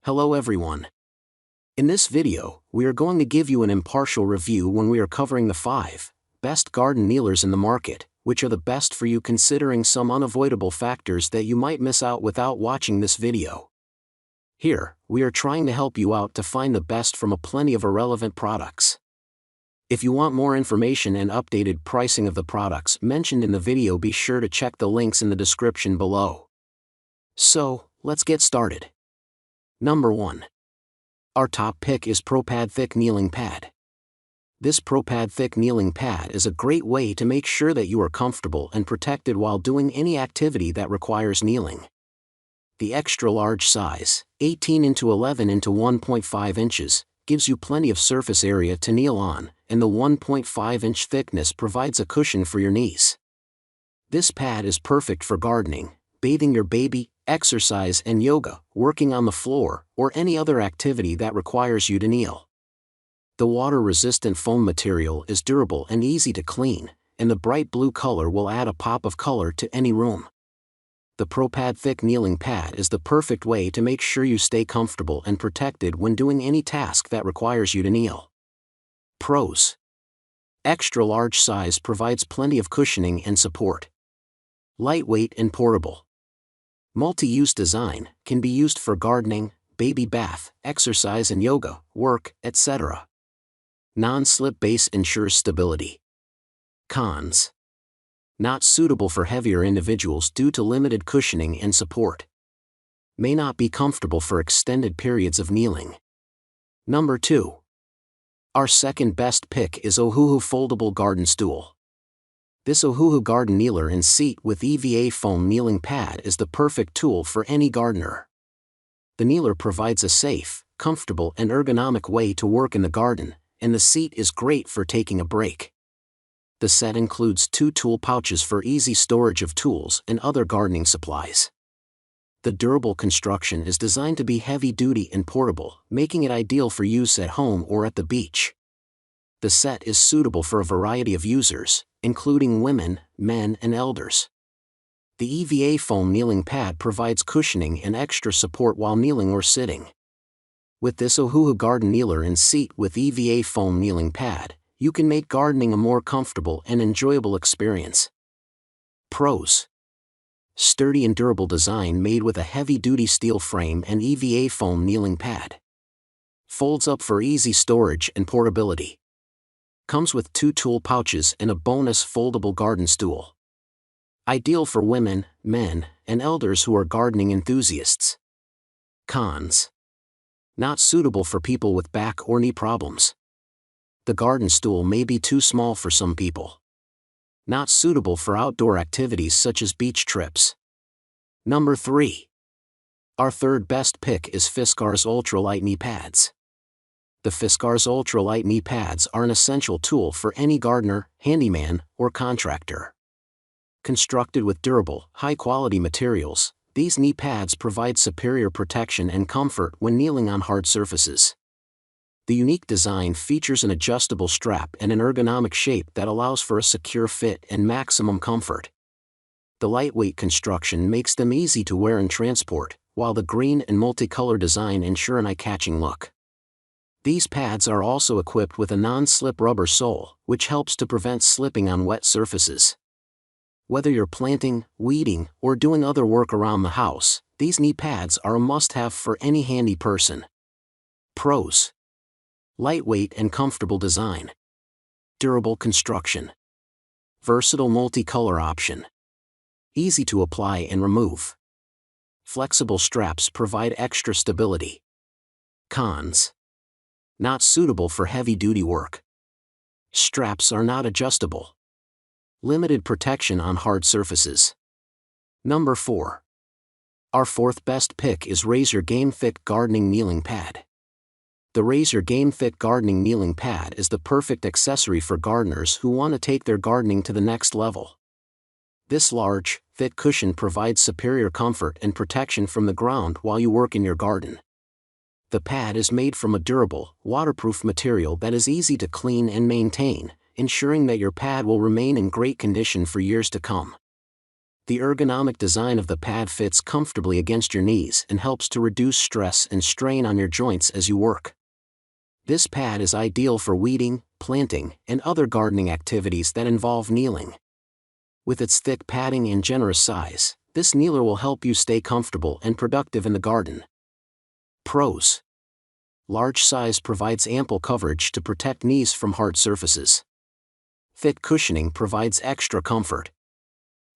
Hello everyone. In this video, we are going to give you an impartial review when we are covering the 5 best garden kneelers in the market, which are the best for you considering some unavoidable factors that you might miss out without watching this video. Here, we are trying to help you out to find the best from a plenty of irrelevant products. If you want more information and updated pricing of the products mentioned in the video, be sure to check the links in the description below. So, let's get started. Number 1. Our top pick is Propad Thick Kneeling Pad. This Propad Thick Kneeling Pad is a great way to make sure that you are comfortable and protected while doing any activity that requires kneeling. The extra large size, 18 x 11 x 1.5 inches, gives you plenty of surface area to kneel on, and the 1.5-inch thickness provides a cushion for your knees. This pad is perfect for gardening, bathing your baby, exercise and yoga, working on the floor, or any other activity that requires you to kneel. The water-resistant foam material is durable and easy to clean, and the bright blue color will add a pop of color to any room. The Propad Thick Kneeling Pad is the perfect way to make sure you stay comfortable and protected when doing any task that requires you to kneel. Pros: extra large size provides plenty of cushioning and support. Lightweight and portable. Multi-use design, can be used for gardening, baby bath, exercise and yoga, work, etc. Non-slip base ensures stability. Cons: not suitable for heavier individuals due to limited cushioning and support. May not be comfortable for extended periods of kneeling. Number 2. Our second best pick is Ohuhu Foldable Garden Stool. This Ohuhu Garden Kneeler and Seat with EVA Foam Kneeling Pad is the perfect tool for any gardener. The kneeler provides a safe, comfortable and ergonomic way to work in the garden, and the seat is great for taking a break. The set includes 2 tool pouches for easy storage of tools and other gardening supplies. The durable construction is designed to be heavy-duty and portable, making it ideal for use at home or at the beach. The set is suitable for a variety of users, including women, men, and elders. The EVA foam kneeling pad provides cushioning and extra support while kneeling or sitting. With this Ohuhu Garden Kneeler and Seat with EVA foam kneeling pad, you can make gardening a more comfortable and enjoyable experience. Pros: sturdy and durable design made with a heavy-duty steel frame and EVA foam kneeling pad. Folds up for easy storage and portability. Comes with 2 tool pouches and a bonus foldable garden stool. Ideal for women, men, and elders who are gardening enthusiasts. Cons: not suitable for people with back or knee problems. The garden stool may be too small for some people. Not suitable for outdoor activities such as beach trips. Number 3. Our third best pick is Fiskars Ultralight Knee Pads. The Fiskars Ultralight Knee Pads are an essential tool for any gardener, handyman, or contractor. Constructed with durable, high-quality materials, these knee pads provide superior protection and comfort when kneeling on hard surfaces. The unique design features an adjustable strap and an ergonomic shape that allows for a secure fit and maximum comfort. The lightweight construction makes them easy to wear and transport, while the green and multicolor design ensure an eye-catching look. These pads are also equipped with a non-slip rubber sole, which helps to prevent slipping on wet surfaces. Whether you're planting, weeding, or doing other work around the house, these knee pads are a must-have for any handy person. Pros: lightweight and comfortable design. Durable construction. Versatile multicolor option. Easy to apply and remove. Flexible straps provide extra stability. Cons: not suitable for heavy-duty work. Straps are not adjustable. Limited protection on hard surfaces. Number 4. Our fourth best pick is Razor Game Thick Gardening Kneeling Pad. The Razor Game Thick Gardening Kneeling Pad is the perfect accessory for gardeners who want to take their gardening to the next level. This large, thick cushion provides superior comfort and protection from the ground while you work in your garden. The pad is made from a durable, waterproof material that is easy to clean and maintain, ensuring that your pad will remain in great condition for years to come. The ergonomic design of the pad fits comfortably against your knees and helps to reduce stress and strain on your joints as you work. This pad is ideal for weeding, planting, and other gardening activities that involve kneeling. With its thick padding and generous size, this kneeler will help you stay comfortable and productive in the garden. Pros: large size provides ample coverage to protect knees from hard surfaces. Thick cushioning provides extra comfort.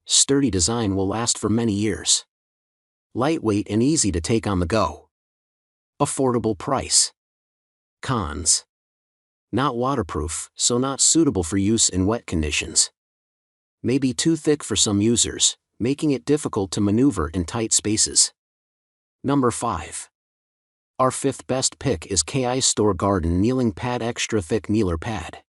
Sturdy design will last for many years. Lightweight and easy to take on the go. Affordable price. Cons: not waterproof, so not suitable for use in wet conditions. May be too thick for some users, making it difficult to maneuver in tight spaces. Number 5. Our fifth best pick is KI Store Garden Kneeling Pad Extra Thick Kneeler Pad.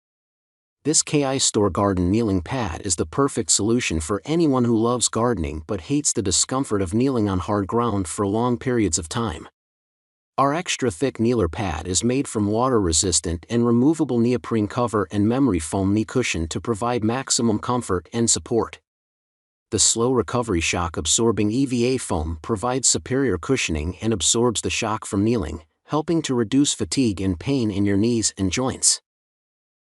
This KI Store Garden Kneeling Pad is the perfect solution for anyone who loves gardening but hates the discomfort of kneeling on hard ground for long periods of time. Our extra thick kneeler pad is made from water-resistant and removable neoprene cover and memory foam knee cushion to provide maximum comfort and support. The slow recovery shock-absorbing EVA foam provides superior cushioning and absorbs the shock from kneeling, helping to reduce fatigue and pain in your knees and joints.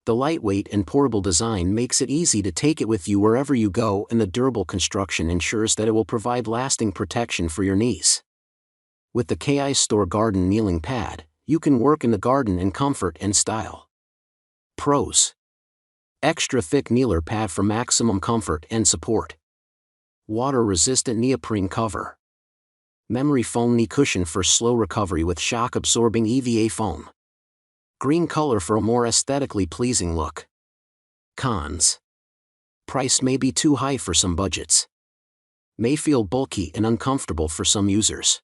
The lightweight and portable design makes it easy to take it with you wherever you go, and the durable construction ensures that it will provide lasting protection for your knees. With the KI Store Garden Kneeling Pad, you can work in the garden in comfort and style. Pros: extra thick kneeler pad for maximum comfort and support. Water-resistant neoprene cover. Memory foam knee cushion for slow recovery with shock-absorbing EVA foam. Green color for a more aesthetically pleasing look. Cons: price may be too high for some budgets. May feel bulky and uncomfortable for some users.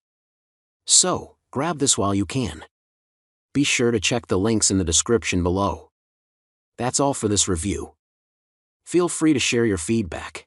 So, grab this while you can. Be sure to check the links in the description below. That's all for this review. Feel free to share your feedback.